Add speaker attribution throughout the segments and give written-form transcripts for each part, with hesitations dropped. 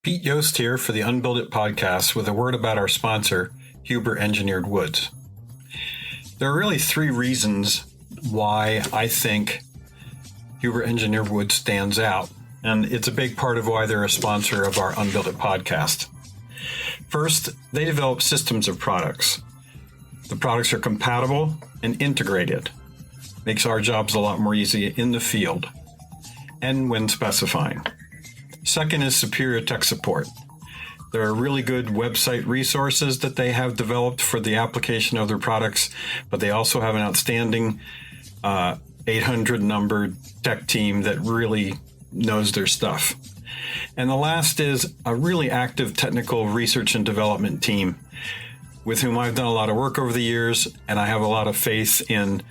Speaker 1: Pete Yost here for the Unbuilt It podcast with a word about our sponsor, Huber Engineered Woods. There are really three reasons why I think Huber Engineered Woods stands out, and it's a big part of why they're a sponsor of our Unbuilt It podcast. First, they develop systems of products. The products are compatible and integrated. Makes our jobs a lot more easy in the field and when specifying. Second is superior tech support. There are really good website resources that they have developed for the application of their products, but they also have an outstanding 800 numbered tech team that really knows their stuff. And the last is a really active technical research and development team with whom I've done a lot of work over the years, and I have a lot of faith in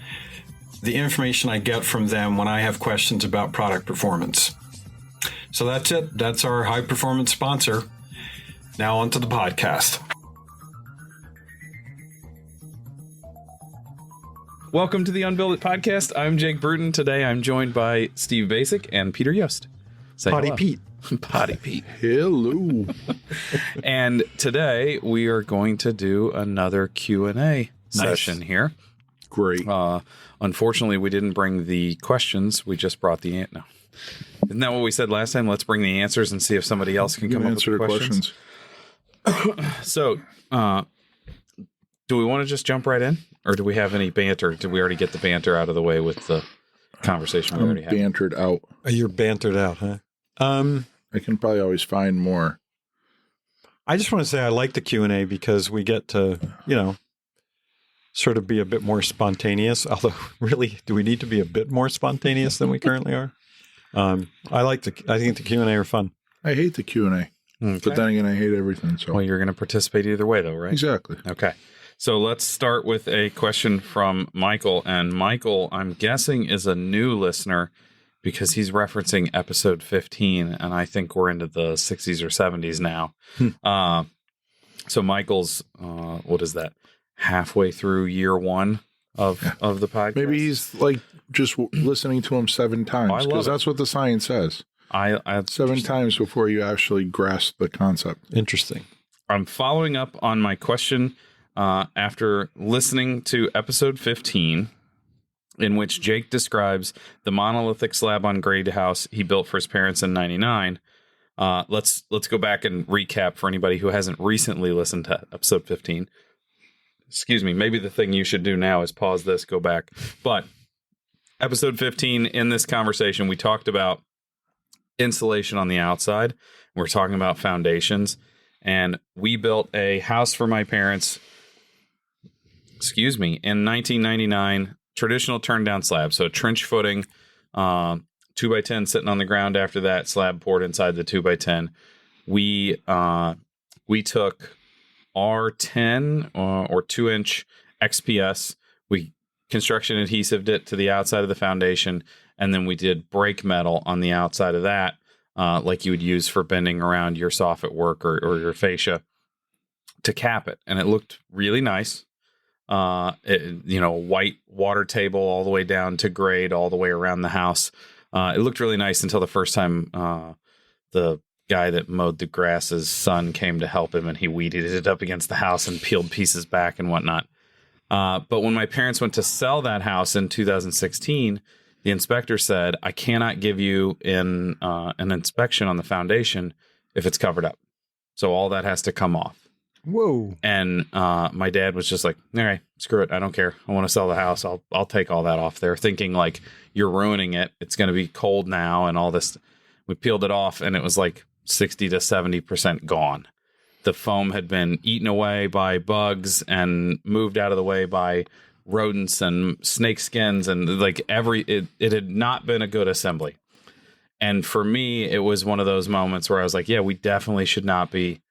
Speaker 1: the information I get from them when I have questions about product performance. So that's it. That's our high performance sponsor. Now on to the podcast.
Speaker 2: Welcome to the Unbuilt It podcast. I'm Jake Bruton. Today I'm joined by Steve Basic and Peter Yost. Say
Speaker 1: Potty
Speaker 2: hello.
Speaker 1: Pete.
Speaker 2: Potty Pete.
Speaker 3: Hello.
Speaker 2: And today we are going to do another Q&A session here.
Speaker 3: Great.
Speaker 2: Unfortunately, we didn't bring the questions. We just brought the no. Isn't that what we said last time? Let's bring the answers and see if somebody else can come up with the questions. So, do we want to just jump right in? Or do we have any banter? Did we already get the banter out of the way with the conversation we already had?
Speaker 3: Bantered out.
Speaker 1: You're bantered out, huh?
Speaker 3: I can probably always find more.
Speaker 1: I just want to say I like the Q&A because we get to, sort of be a bit more spontaneous. Although, really, do we need to be a bit more spontaneous than we currently are? I think the Q&A are fun.
Speaker 3: I hate the Q&A.
Speaker 2: Okay.
Speaker 3: But then again, I hate everything. So
Speaker 2: Well, you're going to participate either way, though, right?
Speaker 3: Exactly.
Speaker 2: Okay. So let's start with a question from Michael. And Michael, I'm guessing, is a new listener because he's referencing episode 15. And I think we're into the 60s or 70s now. So Michael's, what is that? Halfway through year one of the podcast.
Speaker 3: Maybe he's like just listening to him 7 times because that's what the science says.
Speaker 2: I
Speaker 3: 7 times before you actually grasp the concept.
Speaker 1: Interesting.
Speaker 2: I'm following up on my question after listening to episode 15, in which Jake describes the monolithic slab-on-grade house he built for his parents in '99. Let's go back and recap for anybody who hasn't recently listened to episode 15. Excuse me. Maybe the thing you should do now is pause this, go back. But episode 15, in this conversation, we talked about insulation on the outside. We're talking about foundations. And we built a house for my parents, in 1999, traditional turn-down slab. So trench footing, 2x10 sitting on the ground after that, slab poured inside the 2x10. We took R10 or 2-inch XPS. We construction adhesived it to the outside of the foundation, and then we did brake metal on the outside of that, like you would use for bending around your soffit work or your fascia to cap it. And it looked really nice. White water table all the way down to grade all the way around the house. It looked really nice until the first time the guy that mowed the grass's son came to help him, and he weeded it up against the house and peeled pieces back and whatnot. But when my parents went to sell that house in 2016, the inspector said, I cannot give you an inspection on the foundation if it's covered up. So all that has to come off.
Speaker 1: Whoa.
Speaker 2: And my dad was just like, all right, screw it. I don't care. I want to sell the house. I'll take all that off there, thinking like, you're ruining it. It's going to be cold now and all this. We peeled it off, and it was like 60 to 70% gone. The foam had been eaten away by bugs and moved out of the way by rodents and snake skins, and like it had not been a good assembly. And for me, it was one of those moments where I was like, yeah, we definitely should not be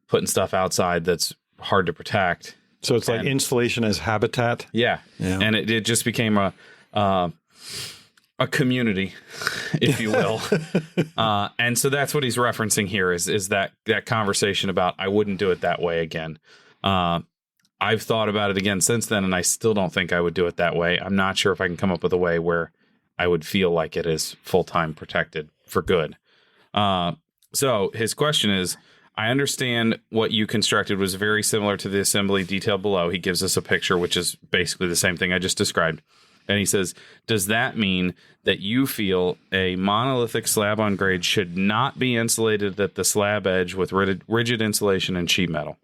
Speaker 2: putting stuff outside that's hard to protect.
Speaker 1: So it's like insulation as habitat.
Speaker 2: Yeah. And it just became a community, if you will. And so that's what he's referencing here is that conversation about, I wouldn't do it that way again. I've thought about it again since then, and I still don't think I would do it that way. I'm not sure if I can come up with a way where I would feel like it is full-time protected for good. So his question is, I understand what you constructed was very similar to the assembly detailed below. He gives us a picture, which is basically the same thing I just described. And he says, does that mean that you feel a monolithic slab-on-grade should not be insulated at the slab edge with rigid insulation and sheet metal?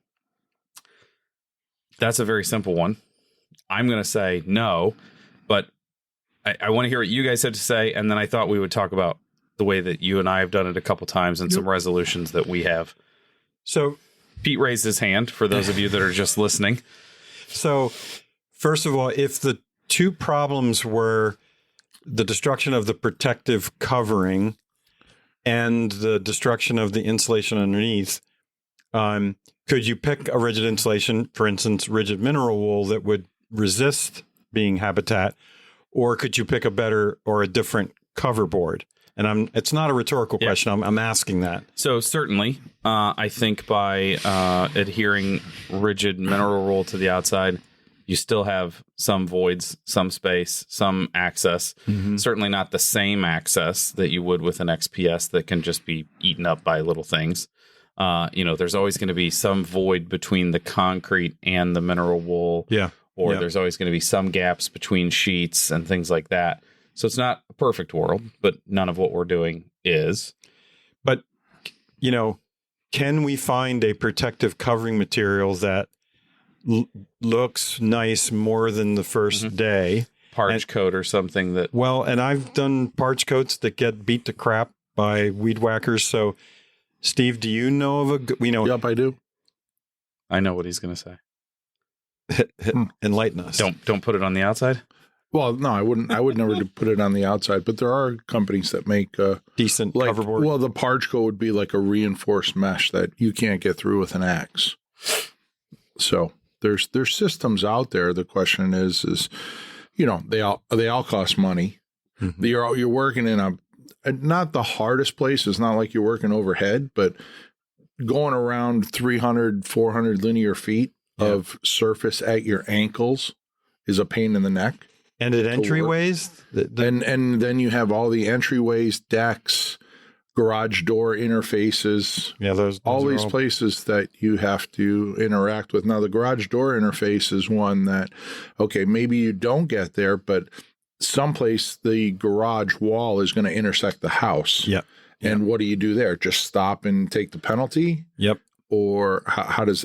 Speaker 2: That's a very simple one. I'm going to say no, but I want to hear what you guys had to say, and then I thought we would talk about the way that you and I have done it a couple times and some resolutions that we have. So Pete raised his hand for those of you that are just listening.
Speaker 1: So first of all, if the two problems were the destruction of the protective covering and the destruction of the insulation underneath, could you pick a rigid insulation, for instance, rigid mineral wool that would resist being habitat, or could you pick a better or a different cover board? And it's not a rhetorical question. I'm asking that.
Speaker 2: So certainly, I think by adhering rigid mineral wool to the outside, you still have some voids, some space, some access. Mm-hmm. Certainly not the same access that you would with an XPS that can just be eaten up by little things. There's always going to be some void between the concrete and the mineral wool.
Speaker 1: Yeah.
Speaker 2: Or there's always going to be some gaps between sheets and things like that. So it's not a perfect world, but none of what we're doing is.
Speaker 1: But, can we find a protective covering material that looks nice more than the first day?
Speaker 2: Parch coat or something that...
Speaker 1: Well, and I've done parch coats that get beat to crap by weed whackers. So, Steve, do you know of a...
Speaker 3: Yep, I do.
Speaker 2: I know what he's going to say.
Speaker 1: Enlighten us.
Speaker 2: Don't put it on the outside?
Speaker 3: Well, no, I wouldn't. I would never put it on the outside, but there are companies that make
Speaker 1: decent coverboard.
Speaker 3: Well, the parch coat would be like a reinforced mesh that you can't get through with an axe. So there's systems out there. The question is they all cost money. Mm-hmm. You're working in not the hardest place. It's not like you're working overhead, but going around 300, 400 linear feet of surface at your ankles is a pain in the neck.
Speaker 1: And at entryways?
Speaker 3: And then you have all the entryways, decks, garage door interfaces.
Speaker 1: Yeah, those
Speaker 3: all these places that you have to interact with. Now, the garage door interface is one that, maybe you don't get there, but someplace the garage wall is going to intersect the house.
Speaker 1: Yep.
Speaker 3: And what do you do there? Just stop and take the penalty?
Speaker 1: Yep.
Speaker 3: Or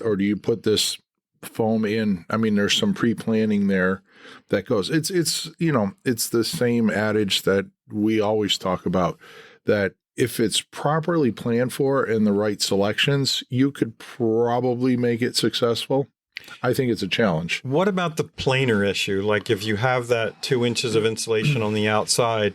Speaker 3: or do you put this foam in? I mean, there's some pre-planning there that goes. It's the same adage that we always talk about, that if it's properly planned for and the right selections, you could probably make it successful. I think it's a challenge.
Speaker 1: What about the planar issue? Like if you have that 2 inches of insulation on the outside,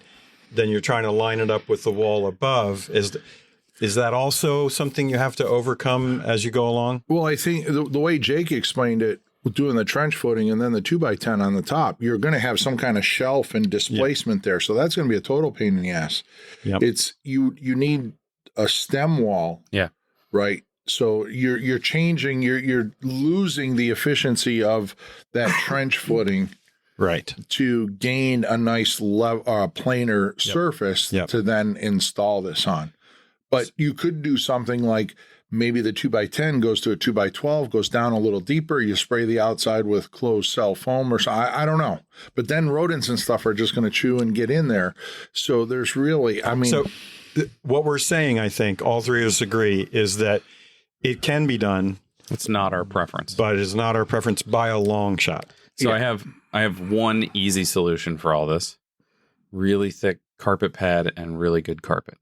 Speaker 1: then you're trying to line it up with the wall above. Is that also something you have to overcome as you go along?
Speaker 3: Well, I think the way Jake explained it, doing the trench footing and then the 2x10 on the top, you're going to have some kind of shelf and displacement there. So that's going to be a total pain in the ass.
Speaker 1: Yep.
Speaker 3: It's you need a stem wall.
Speaker 2: Yeah.
Speaker 3: Right. So you're changing, you're losing the efficiency of that trench footing.
Speaker 1: Right.
Speaker 3: To gain a nice planar surface to then install this on. But you could do something like maybe the 2x10 goes to a 2x12, goes down a little deeper. You spray the outside with closed cell foam or something. I don't know. But then rodents and stuff are just going to chew and get in there. So there's really,
Speaker 1: what we're saying, I think all three of us agree, is that it can be done.
Speaker 2: It's not our preference.
Speaker 1: But it is not our preference by a long shot.
Speaker 2: So I have one easy solution for all this. Really thick carpet pad and really good carpet.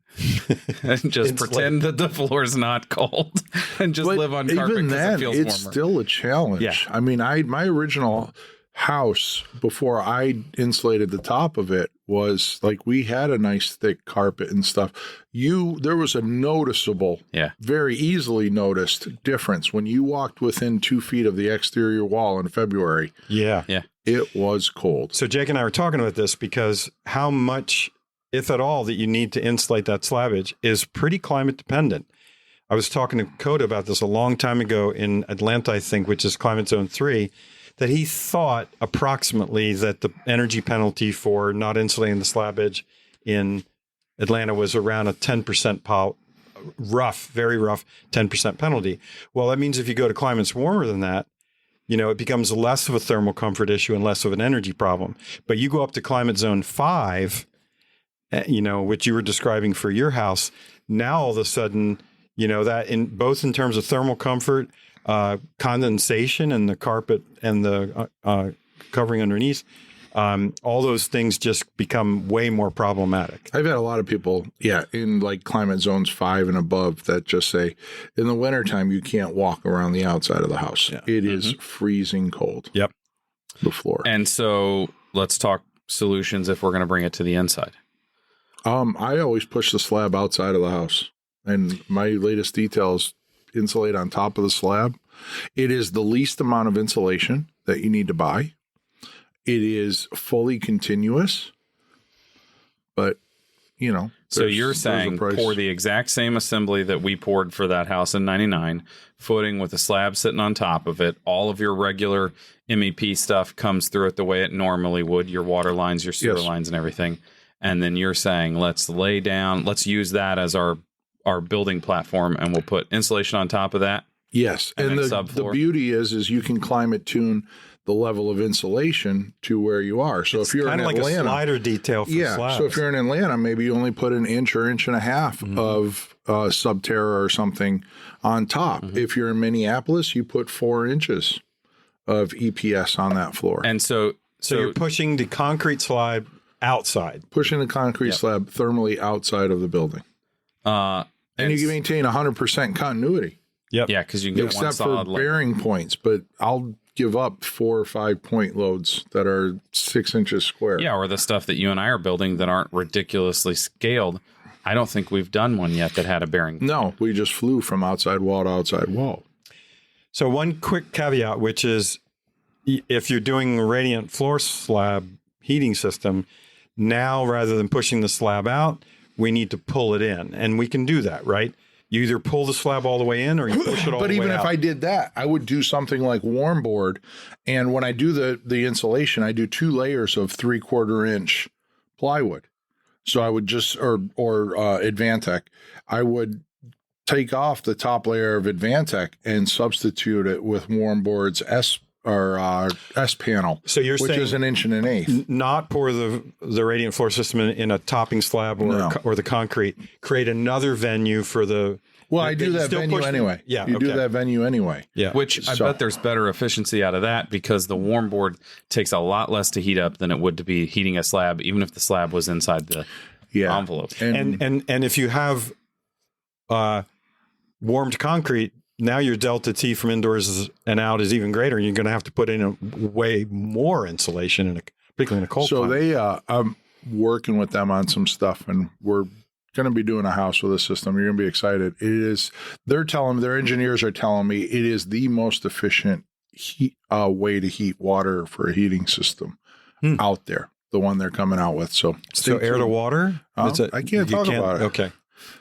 Speaker 2: And just pretend that the floor is not cold and just live on carpet because it feels warmer.
Speaker 3: It's still a challenge. Yeah. I mean, my original house, before I insulated the top of it, was like we had a nice thick carpet and stuff. There was a noticeable, very easily noticed difference when you walked within 2 feet of the exterior wall in February.
Speaker 1: Yeah.
Speaker 3: It was cold.
Speaker 1: So Jake and I were talking about this because how much, if at all, that you need to insulate that slabbage is pretty climate dependent. I was talking to Coda about this a long time ago in Atlanta, I think, which is climate zone 3, that he thought approximately that the energy penalty for not insulating the slabbage in Atlanta was around a 10% rough, very rough 10% penalty. Well, that means if you go to climates warmer than that, it becomes less of a thermal comfort issue and less of an energy problem. But you go up to climate zone 5, which you were describing for your house. Now, all of a sudden, that in terms of thermal comfort, condensation and the carpet and the covering underneath, all those things just become way more problematic.
Speaker 3: I've had a lot of people, in like climate zones 5 and above that just say in the wintertime, you can't walk around the outside of the house. Yeah. It is freezing cold.
Speaker 1: Yep.
Speaker 3: The floor.
Speaker 2: And so let's talk solutions if we're going to bring it to the inside.
Speaker 3: I always push the slab outside of the house. And my latest details insulate on top of the slab. It is the least amount of insulation that you need to buy. It is fully continuous, but
Speaker 2: So you're saying pour the exact same assembly that we poured for that house in 99, footing with a slab sitting on top of it. All of your regular MEP stuff comes through it the way it normally would, your water lines, your sewer lines and everything. And then you're saying, let's use that as our building platform, and we'll put insulation on top of that.
Speaker 3: Yes. And the beauty is you can climate tune the level of insulation to where you are. So if you're in Atlanta,
Speaker 1: kind of like a slider detail for slabs.
Speaker 3: So if you're in Atlanta, maybe you only put an inch or inch and a half of Subterra or something on top. If you're in Minneapolis, you put 4 inches of EPS on that floor.
Speaker 2: And so
Speaker 1: you're pushing the concrete slab outside.
Speaker 3: Pushing the concrete slab thermally outside of the building. And you can maintain 100% continuity.
Speaker 2: Yep. Yeah, because you can get one solid
Speaker 3: except for bearing points, but I'll give up 4 or 5 point loads that are 6 inches square.
Speaker 2: Yeah, or the stuff that you and I are building that aren't ridiculously scaled. I don't think we've done one yet that had a bearing point.
Speaker 3: No, we just flew from outside wall to outside wall.
Speaker 1: So one quick caveat, which is if you're doing a radiant floor slab heating system, now rather than pushing the slab out, we need to pull it in. And we can do that, right? You either pull the slab all the way in or you push it all the way out.
Speaker 3: But even if I did that, I would do something like warm board. And when I do the insulation, I do 2 layers of 3/4 inch plywood. So I would just, or Advantech, I would take off the top layer of Advantech and substitute it with warm board's S panel,
Speaker 1: so you're
Speaker 3: which
Speaker 1: saying
Speaker 3: is 1 inch and 1/8.
Speaker 1: Not pour the radiant floor system in a topping slab or the concrete. Create another venue for the.
Speaker 3: Well, I do that venue anyway.
Speaker 1: Yeah,
Speaker 3: you do that venue anyway.
Speaker 1: Yeah,
Speaker 2: which I bet there's better efficiency out of that because the warm board takes a lot less to heat up than it would to be heating a slab, even if the slab was inside the envelope.
Speaker 1: And if you have warmed concrete. Now your delta T from indoors and out is even greater, and you're going to have to put in a way more insulation, particularly in a cold climate.
Speaker 3: I'm working with them on some stuff, and we're going to be doing a house with a system. You're going to be excited. Their engineers are telling me it is the most efficient way to heat water for a heating system out there, the one they're coming out with. So
Speaker 1: air to water?
Speaker 3: I can't talk about it.
Speaker 1: Okay.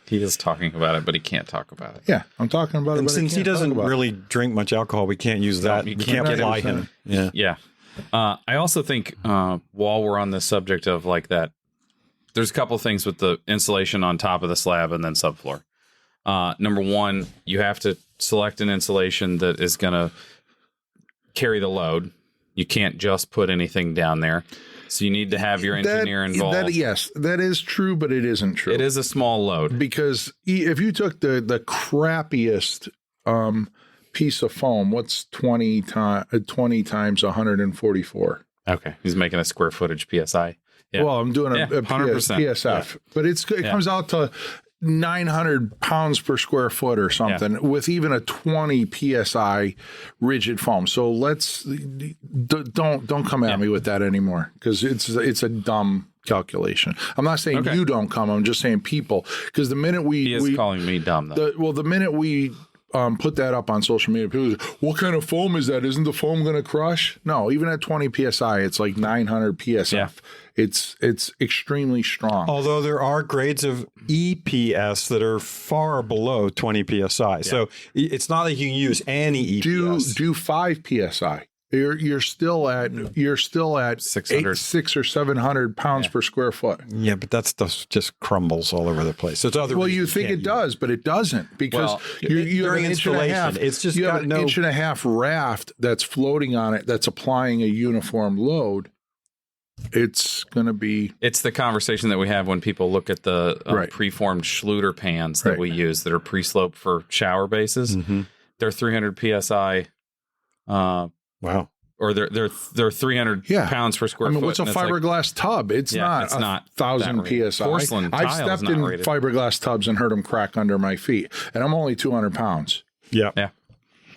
Speaker 2: He is talking about it, but he can't talk about it.
Speaker 3: Yeah, I'm talking about it.
Speaker 1: And
Speaker 3: but
Speaker 1: since he doesn't really drink much alcohol, we can't use that. We can't apply him.
Speaker 2: Yeah. I also think while we're on the subject of like that, there's a couple things with the insulation on top of the slab and then subfloor. Number one, you have to select an insulation that is going to carry the load. You can't just put anything down there. So you need to have your engineer involved.
Speaker 3: Yes, that is true, but it isn't true.
Speaker 2: It is a small load.
Speaker 3: Because if you took the crappiest piece of foam, what's 20 times 144?
Speaker 2: Okay. He's making a square footage PSI. Yeah.
Speaker 3: Well, I'm doing a PSF. Yeah. But it comes out to 900 pounds per square foot or something with even a 20 PSI rigid foam. So don't come at me with that anymore because it's a dumb calculation. I'm not saying you don't come. I'm just saying people, because the minute
Speaker 2: he is calling me dumb though.
Speaker 3: The minute we put that up on social media, people say, what kind of foam is that? Isn't the foam going to crush? No, even at 20 PSI, it's like 900 PSF. Yeah. It's extremely strong.
Speaker 1: Although there are grades of EPS that are far below 20 PSI. Yeah. So it's not that you can use any EPS.
Speaker 3: Do 5 PSI. You're still at
Speaker 2: 600.
Speaker 3: 600 or 700 pounds per square foot.
Speaker 4: Yeah, but that stuff just crumbles all over the place. So it's other.
Speaker 3: Well, you
Speaker 4: reasons
Speaker 3: think
Speaker 4: can't
Speaker 3: it does, but it doesn't, because you have
Speaker 4: during
Speaker 3: an inch and a half.
Speaker 4: installation, it's just
Speaker 3: you have
Speaker 4: got
Speaker 3: an
Speaker 4: no
Speaker 3: inch and a half raft that's floating on it, that's applying a uniform load. It's going to be.
Speaker 2: It's the conversation that we have when people look at the preformed Schluter pans that we use that are pre-sloped for shower bases.
Speaker 4: Mhm.
Speaker 2: They're 300 psi.
Speaker 4: Wow.
Speaker 2: Or they're 300 pounds per square foot.
Speaker 3: What's a fiberglass tub? It's not 1,000 psi.
Speaker 2: Porcelain
Speaker 3: I've
Speaker 2: tile is
Speaker 3: stepped
Speaker 2: not
Speaker 3: in
Speaker 2: rated.
Speaker 3: fiberglass tubs and heard them crack under my feet, and I'm only 200 pounds.
Speaker 4: Yeah.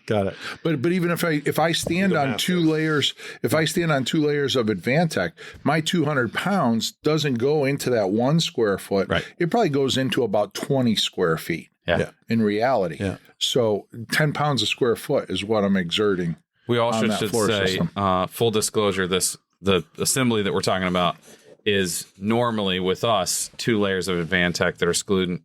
Speaker 4: Got it.
Speaker 3: But even if I stand on two layers, of Advantech, my 200 pounds doesn't go into that 1 square foot.
Speaker 4: Right.
Speaker 3: It probably goes into about 20 square feet.
Speaker 2: Yeah.
Speaker 3: In reality.
Speaker 4: Yeah.
Speaker 3: So 10 pounds a square foot is what I'm exerting.
Speaker 2: We also should say, full disclosure, the assembly that we're talking about is normally with us 2 layers of Advantech that are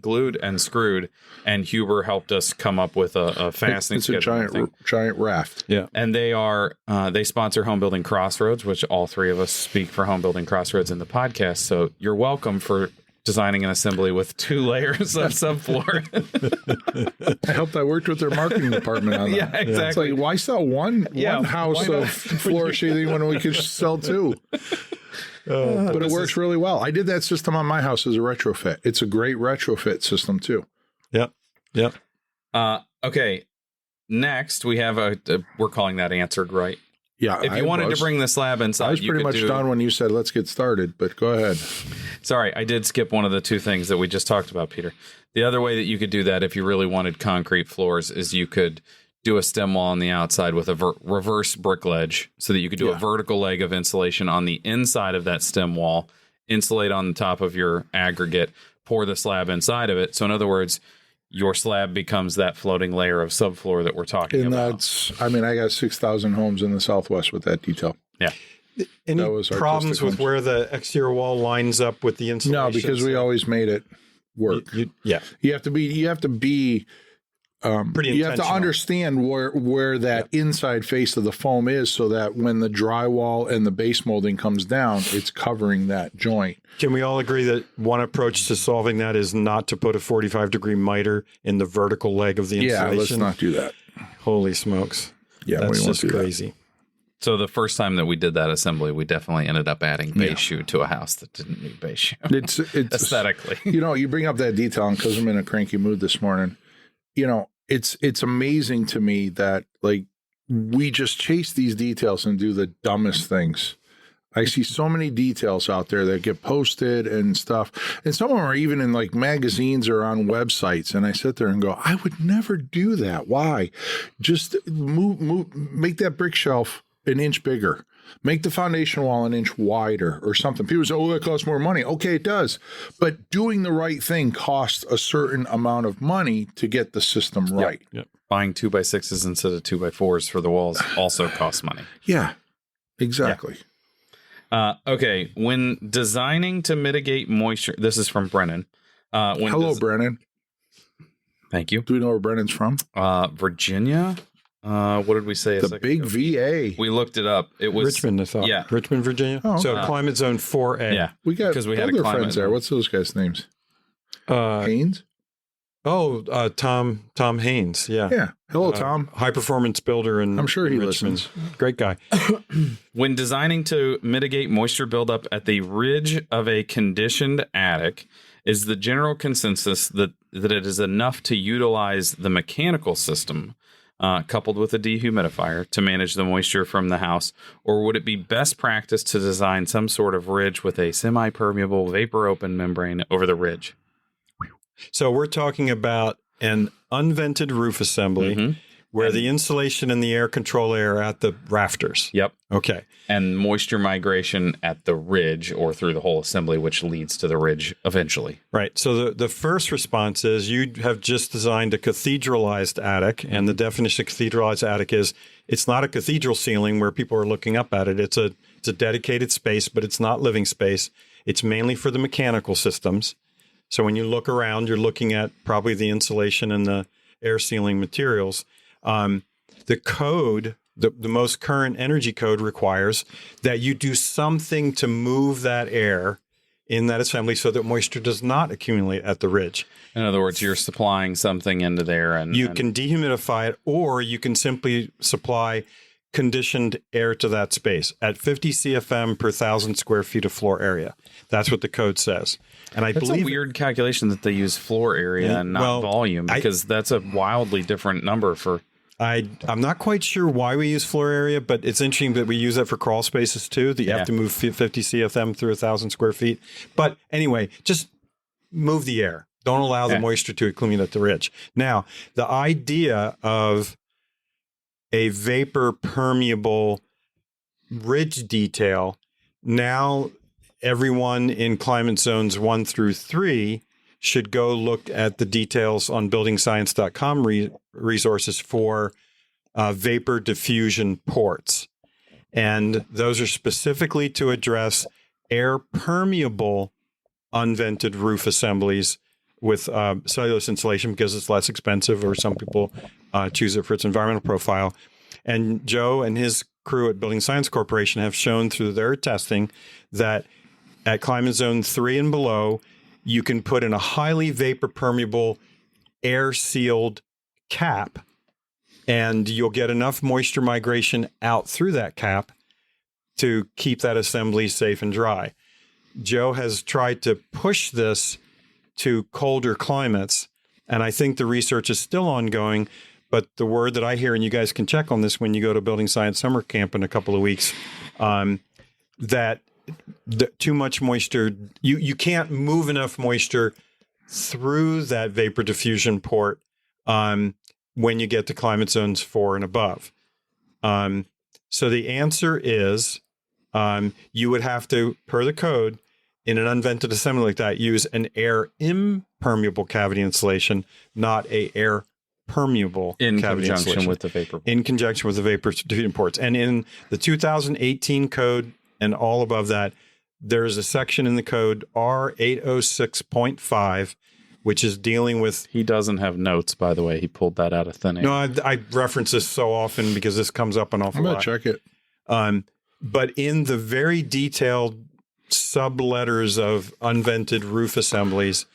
Speaker 2: glued and screwed, and Huber helped us come up with a fastening
Speaker 3: schedule. It's a giant raft.
Speaker 2: Yeah. And they sponsor Home Building Crossroads, which all 3 of us speak for Home Building Crossroads in the podcast. So you're welcome for designing an assembly with 2 layers of subfloor.
Speaker 3: I worked with their marketing department on that.
Speaker 2: Yeah, exactly.
Speaker 3: It's like, why sell one house of floor sheathing when we could sell 2? But it works really well. I did that system on my house as a retrofit. It's a great retrofit system too.
Speaker 4: Yep.
Speaker 2: Okay. Next, we have we're calling that answered, right?
Speaker 3: Yeah.
Speaker 2: If you wanted to bring the slab inside,
Speaker 3: I was pretty much done when you said, let's get started, but go ahead.
Speaker 2: Sorry, I did skip one of the 2 things that we just talked about, Peter. The other way that you could do that if you really wanted concrete floors is you could do a stem wall on the outside with a reverse brick ledge, so that you could do a vertical leg of insulation on the inside of that stem wall, insulate on the top of your aggregate, pour the slab inside of it. So in other words, your slab becomes that floating layer of subfloor that we're talking about.
Speaker 3: I got 6,000 homes in the Southwest with that detail.
Speaker 2: Yeah.
Speaker 4: Any problems with where the exterior wall lines up with the insulation?
Speaker 3: No, because we always made it work.
Speaker 4: You have to
Speaker 3: be
Speaker 4: pretty
Speaker 3: you have to understand where that inside face of the foam is, so that when the drywall and the base molding comes down, it's covering that joint.
Speaker 4: Can we all agree that one approach to solving that is not to put a 45-degree miter in the vertical leg of the insulation?
Speaker 3: Yeah, let's not do that.
Speaker 4: Holy smokes.
Speaker 3: Yeah,
Speaker 4: that's
Speaker 3: we won't
Speaker 4: just crazy.
Speaker 2: So the first time that we did that assembly, we definitely ended up adding base shoe to a house that didn't need base shoe.
Speaker 3: It's
Speaker 2: aesthetically.
Speaker 3: You bring up that detail because I'm in a cranky mood this morning. It's amazing to me that we just chase these details and do the dumbest things. I see so many details out there that get posted and stuff. And some of them are even in magazines or on websites. And I sit there and go, I would never do that. Why? Just make that brick shelf an inch bigger. Make the foundation wall an inch wider or something. People say, that costs more money. Okay, it does. But doing the right thing costs a certain amount of money to get the system right.
Speaker 2: Yep. Buying 2x6s instead of 2x4s for the walls also costs money.
Speaker 3: Yeah, exactly.
Speaker 2: Yeah. Okay. When designing to mitigate moisture, this is from Brennan.
Speaker 3: Hello, Brennan.
Speaker 2: Thank you.
Speaker 3: Do we know where Brennan's from?
Speaker 2: Virginia. What did we say?
Speaker 3: The big VA.
Speaker 2: We looked it up. It was
Speaker 4: Richmond, I thought.
Speaker 2: Yeah.
Speaker 4: Richmond, Virginia. Oh, so climate zone 4A.
Speaker 2: Yeah.
Speaker 3: We got other friends there. What's those guys' names? Haynes?
Speaker 4: Tom Haynes. Yeah.
Speaker 3: Yeah. Hello, Tom.
Speaker 4: High performance builder. And
Speaker 3: I'm sure he listens.
Speaker 4: Great guy.
Speaker 2: When designing to mitigate moisture buildup at the ridge of a conditioned attic, is the general consensus that it is enough to utilize the mechanical system coupled with a dehumidifier to manage the moisture from the house, or would it be best practice to design some sort of ridge with a semi-permeable vapor open membrane over the ridge?
Speaker 4: So we're talking about an unvented roof assembly where the insulation and the air control are at the rafters.
Speaker 2: Yep.
Speaker 4: Okay.
Speaker 2: And moisture migration at the ridge or through the whole assembly, which leads to the ridge eventually.
Speaker 4: Right. So the first response is you have just designed a cathedralized attic, and the definition of cathedralized attic is it's not a cathedral ceiling where people are looking up at it. It's a dedicated space, but it's not living space. It's mainly for the mechanical systems. So when you look around, you're looking at probably the insulation and the air sealing materials. The code the most current energy code requires that you do something to move that air in that assembly so that moisture does not accumulate at the ridge.
Speaker 2: In other words, you're supplying something into there, and
Speaker 4: you can dehumidify it, or you can simply supply conditioned air to that space at 50 CFM per 1,000 square feet of floor area. That's what the code says. And I
Speaker 2: that's
Speaker 4: believe
Speaker 2: a weird calculation that they use floor area and not volume, because that's a wildly different number for.
Speaker 4: I'm not quite sure why we use floor area, but it's interesting that we use that for crawl spaces too, that you have to move 50 CFM through 1,000 square feet. But anyway, just move the air. Don't allow the moisture to accumulate at the ridge. Now, the idea of a vapor permeable ridge detail, now everyone in climate zones 1 through 3 should go look at the details on buildingscience.com resources for vapor diffusion ports. And those are specifically to address air permeable unvented roof assemblies with cellulose insulation because it's less expensive, or some people choose it for its environmental profile. And Joe and his crew at Building Science Corporation have shown through their testing that at climate zone 3 and below, you can put in a highly vapor permeable air sealed cap, and you'll get enough moisture migration out through that cap to keep that assembly safe and dry. Joe has tried to push this to colder climates, and I think the research is still ongoing. But the word that I hear, and you guys can check on this when you go to Building Science Summer Camp in a couple of weeks, that too much moisture, you can't move enough moisture through that vapor diffusion port when you get to climate zones 4 and above. So the answer is you would have to, per the code, in an unvented assembly like that, use an air impermeable cavity insulation, not a air permeable
Speaker 2: in
Speaker 4: cavity
Speaker 2: conjunction
Speaker 4: insulation.
Speaker 2: with the vapor.
Speaker 4: In conjunction with the vapor diffusion ports. And in the 2018 code and all above that, there's a section in the code R806.5, which is dealing with...
Speaker 2: He doesn't have notes, by the way. He pulled that out of thin air.
Speaker 4: No, I reference this so often because this comes up an awful lot.
Speaker 3: I'm going to check it.
Speaker 4: But in the very detailed sub-letters of unvented roof assemblies,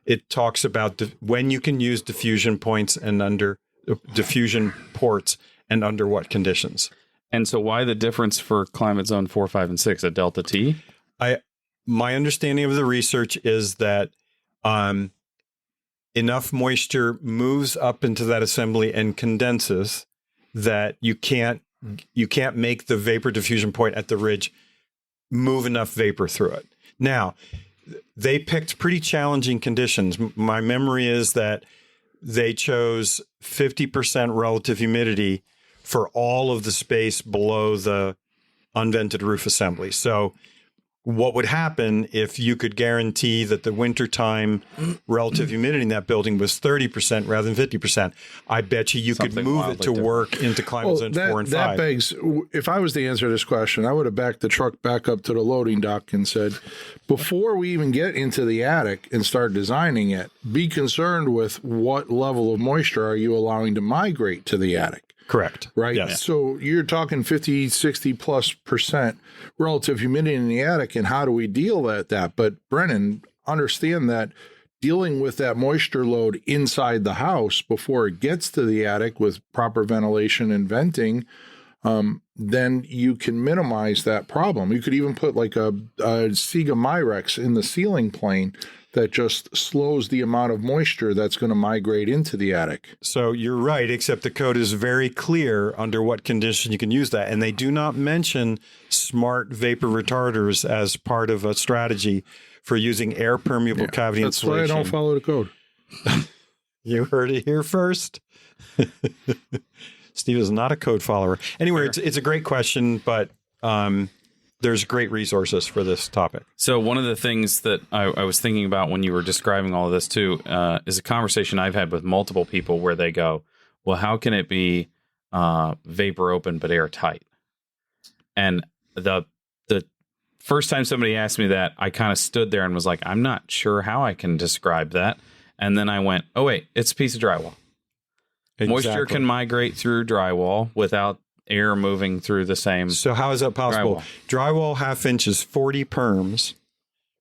Speaker 4: it talks about when you can use diffusion points and under diffusion ports and under what conditions.
Speaker 2: And so why the difference for climate zone 4, 5, and 6 at delta T?
Speaker 4: My understanding of the research is that enough moisture moves up into that assembly and condenses that you can't make the vapor diffusion point at the ridge move enough vapor through it. Now, they picked pretty challenging conditions. My memory is that they chose 50% relative humidity for all of the space below the unvented roof assembly. So what would happen if you could guarantee that the wintertime relative humidity in that building was 30% rather than 50%? I bet you could move it to work into climate zones 4 and 5.
Speaker 3: That begs, if I was to answer this question, I would have backed the truck back up to the loading dock and said, before we even get into the attic and start designing it, be concerned with what level of moisture are you allowing to migrate to the attic.
Speaker 4: Correct.
Speaker 3: Right.
Speaker 4: Yes.
Speaker 3: So you're talking 50, 60 plus % relative humidity in the attic. And how do we deal with that? But Brennan, understand that dealing with that moisture load inside the house before it gets to the attic with proper ventilation and venting, then you can minimize that problem. You could even put like a Sega Myrex in the ceiling plane that just slows the amount of moisture that's going to migrate into the attic.
Speaker 4: So you're right, except the code is very clear under what condition you can use that. And they do not mention smart vapor retarders as part of a strategy for using air permeable cavity insulation.
Speaker 3: That's why I don't follow the code.
Speaker 4: You heard it here first. Steve is not a code follower. Anyway, it's a great question, but there's great resources for this topic.
Speaker 2: So one of the things that I was thinking about when you were describing all of this too is a conversation I've had with multiple people where they go, well, how can it be vapor open but airtight? And the first time somebody asked me that, I kind of stood there and was like, I'm not sure how I can describe that. And then I went, oh, wait, it's a piece of drywall. Moisture can migrate through drywall without air moving through the same.
Speaker 4: So how is that possible? Drywall half inch is 40 perms,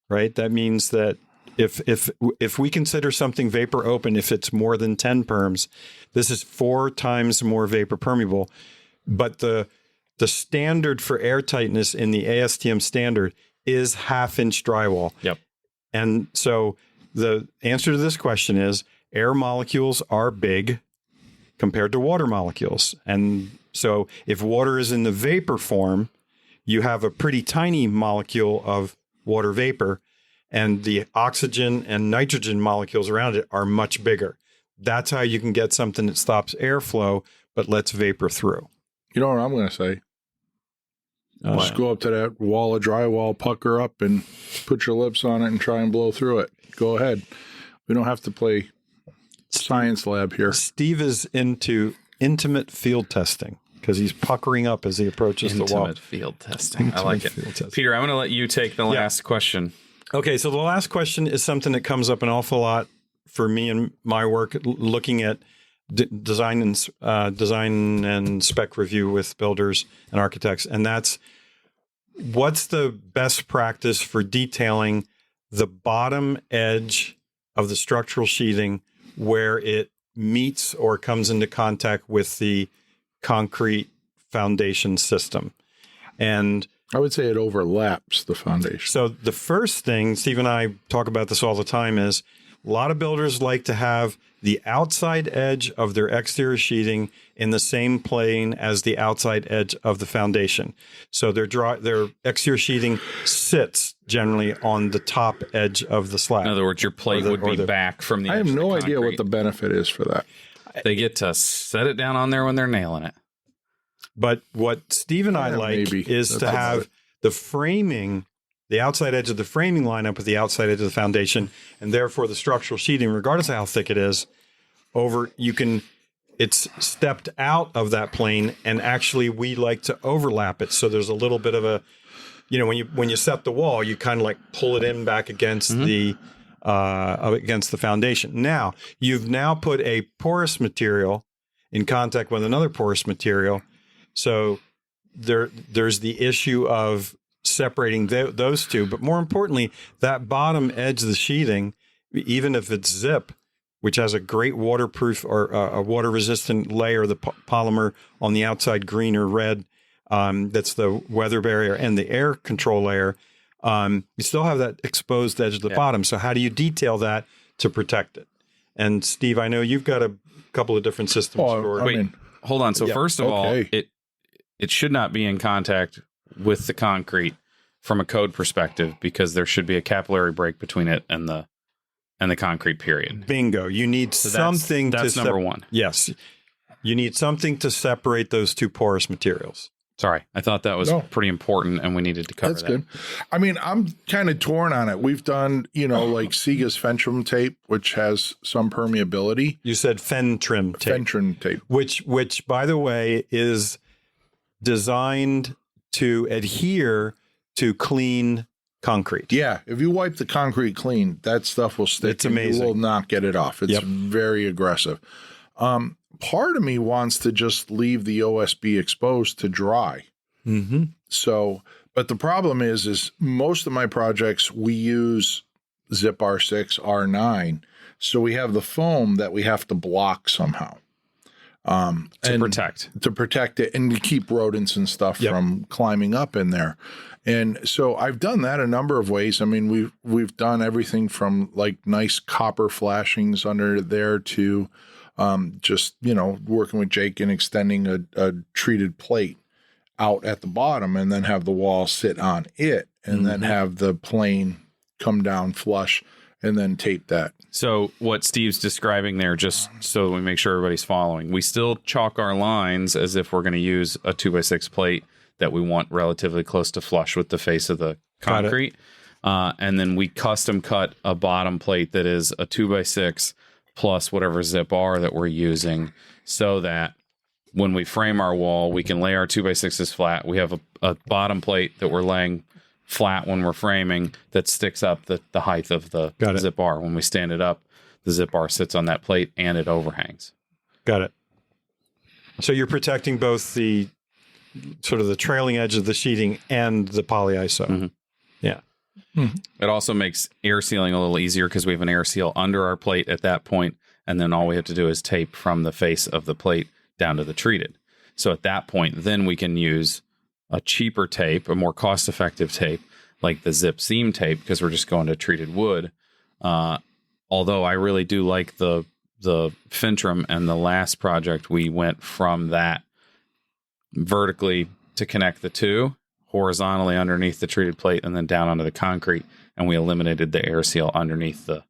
Speaker 4: right? That means that if we consider something vapor open, if it's more than 10 perms, this is 4 times more vapor permeable. But the standard for air tightness in the ASTM standard is half inch drywall.
Speaker 2: Yep.
Speaker 4: And so the answer to this question is air molecules are big compared to water molecules. And so if water is in the vapor form, you have a pretty tiny molecule of water vapor, and the oxygen and nitrogen molecules around it are much bigger. That's how you can get something that stops airflow but lets vapor through.
Speaker 3: You know what I'm going to say? Just go up to that wall of drywall, pucker up, and put your lips on it and try and blow through it. Go ahead. We don't have to play science lab here.
Speaker 4: Steve is into intimate field testing because he's puckering up as he approaches the wall.
Speaker 2: Intimate field testing. I like it. Peter, I'm going to let you take the last question.
Speaker 4: Okay, so the last question is something that comes up an awful lot for me in my work, looking at design and spec review with builders and architects, and that's what's the best practice for detailing the bottom edge of the structural sheathing where it meets or comes into contact with the concrete foundation system. And
Speaker 3: I would say it overlaps the foundation.
Speaker 4: so the first thing, Steve and I talk about this all the time, is a lot of builders like to have the outside edge of their exterior sheathing in the same plane as the outside edge of the foundation. So their exterior sheathing sits generally on the top edge of the slab.
Speaker 2: In other words, your plate would be back from the edge.
Speaker 3: I have
Speaker 2: of the
Speaker 3: no idea what
Speaker 2: concrete.
Speaker 3: the benefit is for that.
Speaker 2: They get to set it down on there when they're nailing it.
Speaker 4: But what Steve and I like
Speaker 3: maybe.
Speaker 4: is
Speaker 3: That's
Speaker 4: to
Speaker 3: about
Speaker 4: have
Speaker 3: it.
Speaker 4: the framing, the outside edge of the framing line up with the outside edge of the foundation, and therefore the structural sheathing, regardless of how thick it is, it's stepped out of that plane, and actually we like to overlap it. So there's a little bit of a, when you set the wall, you kind of like pull it in back against the foundation. Now you've now put a porous material in contact with another porous material. So there's the issue of separating those two, but more importantly, that bottom edge of the sheathing, even if it's zip, which has a great waterproof or a water-resistant layer, the polymer on the outside, green or red, that's the weather barrier, and the air control layer, you still have that exposed edge at the bottom. So how do you detail that to protect it? And Steve, I know you've got a couple of different systems.
Speaker 2: Hold on. So first of all, it should not be in contact with the concrete from a code perspective, because there should be a capillary break between it and the concrete, period.
Speaker 4: Bingo. You need something
Speaker 2: that's number one.
Speaker 4: Yes. You need something to separate those two porous materials.
Speaker 2: Sorry. I thought that was pretty important, and we needed to cover that.
Speaker 3: That's good. I mean, I'm kind of torn on it. We've done, like Sega's Fentrim tape, which has some permeability.
Speaker 4: You said Fentrim tape.
Speaker 3: Fentrim tape.
Speaker 4: Which, by the way, is designed to adhere to clean concrete.
Speaker 3: Yeah, if you wipe the concrete clean, that stuff will stick.
Speaker 4: It's amazing.
Speaker 3: You will not get it off. It's very aggressive. Part of me wants to just leave the OSB exposed to dry.
Speaker 4: Mm-hmm.
Speaker 3: So, but the problem is most of my projects, we use Zip R6, R9. So we have the foam that we have to block somehow.
Speaker 2: To protect
Speaker 3: it and to keep rodents and stuff from climbing up in there. And so I've done that a number of ways. I mean, we've done everything from like nice copper flashings under there to just, working with Jake and extending a treated plate out at the bottom, and then have the wall sit on it, and then have the plane come down flush, and then tape that.
Speaker 2: So what Steve's describing there, just so we make sure everybody's following, we still chalk our lines as if we're going to use a 2x6 plate that we want relatively close to flush with the face of the concrete. And then we custom cut a bottom plate that is a 2x6 plus whatever zip R that we're using, so that when we frame our wall, we can lay our 2x6s flat. We have a bottom plate that we're laying flat when we're framing that sticks up the height of the zip R. When we stand it up, the zip R sits on that plate and it overhangs.
Speaker 4: Got it. So you're protecting both the sort of the trailing edge of the sheeting and the polyiso.
Speaker 2: Mm-hmm.
Speaker 4: Yeah.
Speaker 2: It also makes air sealing a little easier because we have an air seal under our plate at that point, and then all we have to do is tape from the face of the plate down to the treated. So at that point, then we can use a cheaper tape, a more cost-effective tape, like the zip seam tape, because we're just going to treated wood. Although I really do like the Fintrum, and the last project we went from that vertically to connect the two, horizontally underneath the treated plate, and then down onto the concrete, and we eliminated the air seal underneath the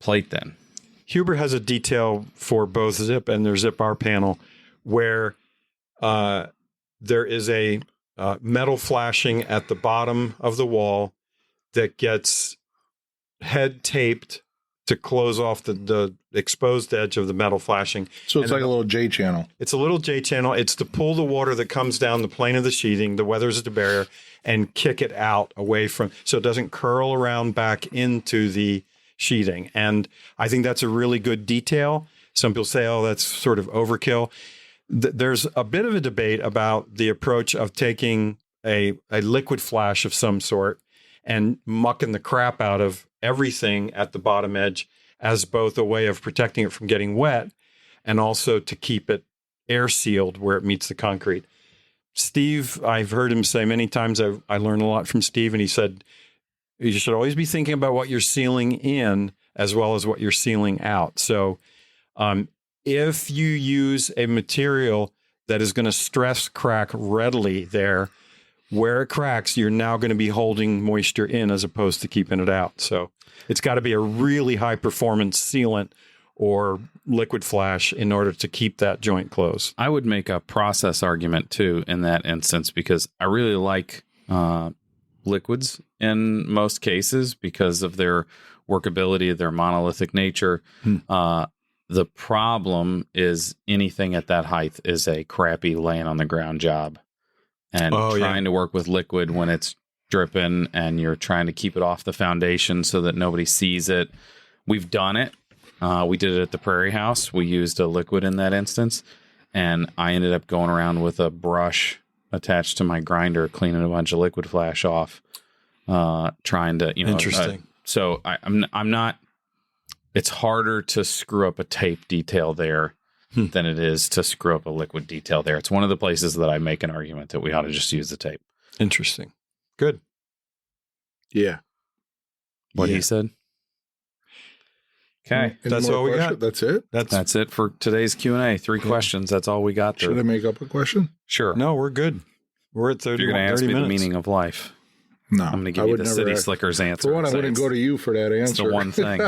Speaker 2: plate then.
Speaker 4: Huber has a detail for both zip and their zip R panel where there is a metal flashing at the bottom of the wall that gets head taped to close off the exposed edge of the metal flashing.
Speaker 3: So it's like a little J channel.
Speaker 4: It's a little J channel. It's to pull the water that comes down the plane of the sheathing, the weathers of the barrier, and kick it out away from, so it doesn't curl around back into the sheathing. And I think that's a really good detail. Some people say, oh, that's sort of overkill. There's a bit of a debate about the approach of taking a liquid flash of some sort and mucking the crap out of everything at the bottom edge as both a way of protecting it from getting wet and also to keep it air sealed where it meets the concrete. Steve, I've heard him say many times, I learned a lot from Steve, and he said, you should always be thinking about what you're sealing in as well as what you're sealing out. So if you use a material that is going to stress crack readily there, where it cracks, you're now going to be holding moisture in as opposed to keeping it out. So it's got to be a really high performance sealant or liquid flash in order to keep that joint closed.
Speaker 2: I would make a process argument too in that instance, because I really like liquids in most cases because of their workability, their monolithic nature. The problem is anything at that height is a crappy laying on the ground job. And trying to work with liquid when it's dripping and you're trying to keep it off the foundation so that nobody sees it. We've done it. We did it at the Prairie House. We used a liquid in that instance, and I ended up going around with a brush attached to my grinder, cleaning a bunch of liquid flash off, trying to,
Speaker 4: Interesting.
Speaker 2: So I'm not, it's harder to screw up a tape detail there than it is to screw up a liquid detail there. It's one of the places that I make an argument that we ought to just use the tape.
Speaker 4: Interesting. Good.
Speaker 3: Yeah.
Speaker 2: What he said. Okay.
Speaker 4: That's all we got.
Speaker 3: That's it?
Speaker 2: That's it for today's Q&A. 3 questions. That's all we got.
Speaker 3: Should I make up a question?
Speaker 2: Sure.
Speaker 4: No, we're good. We're at 30
Speaker 2: You're going to ask me
Speaker 4: minutes.
Speaker 2: the meaning of life.
Speaker 3: No.
Speaker 2: I'm going to give you the City Slickers answer.
Speaker 3: For one, I wouldn't go to you for that answer.
Speaker 2: It's the one thing.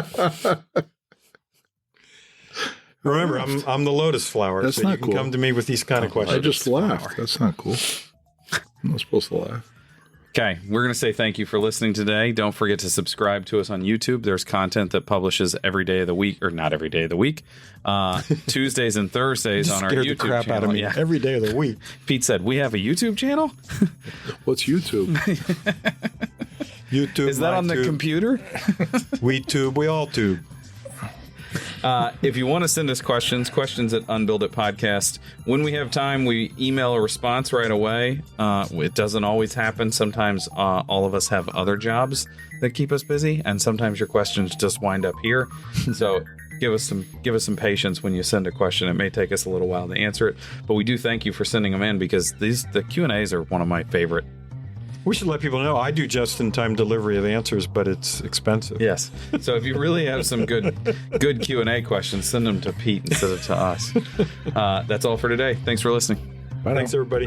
Speaker 4: Remember, I'm the lotus flower.
Speaker 3: That's
Speaker 4: so
Speaker 3: not
Speaker 4: you can
Speaker 3: cool.
Speaker 4: come to me with these kind of questions.
Speaker 3: I just laughed. That's not cool. I'm not supposed to laugh.
Speaker 2: Okay, we're going to say thank you for listening today. Don't forget to subscribe to us on YouTube. There's content that publishes every day of the week, or not every day of the week, Tuesdays and Thursdays on our
Speaker 4: Scared the
Speaker 2: YouTube
Speaker 4: crap
Speaker 2: channel.
Speaker 4: out of me every day of the week.
Speaker 2: Pete said, we have a YouTube channel?
Speaker 3: What's YouTube?
Speaker 4: YouTube.
Speaker 2: Is that on the computer?
Speaker 4: We tube. We all tube.
Speaker 2: If you want to send us questions at unbuilditpodcast. When we have time, we email a response right away. It doesn't always happen. Sometimes all of us have other jobs that keep us busy, and sometimes your questions just wind up here. So give us some patience when you send a question. It may take us a little while to answer it, but we do thank you for sending them in, because the Q&As are one of my favorite.
Speaker 4: We should let people know I do just-in-time delivery of answers, but it's expensive.
Speaker 2: Yes. So if you really have some good Q&A questions, send them to Pete instead of to us. That's all for today. Thanks for listening.
Speaker 3: Bye now.
Speaker 4: Thanks, everybody.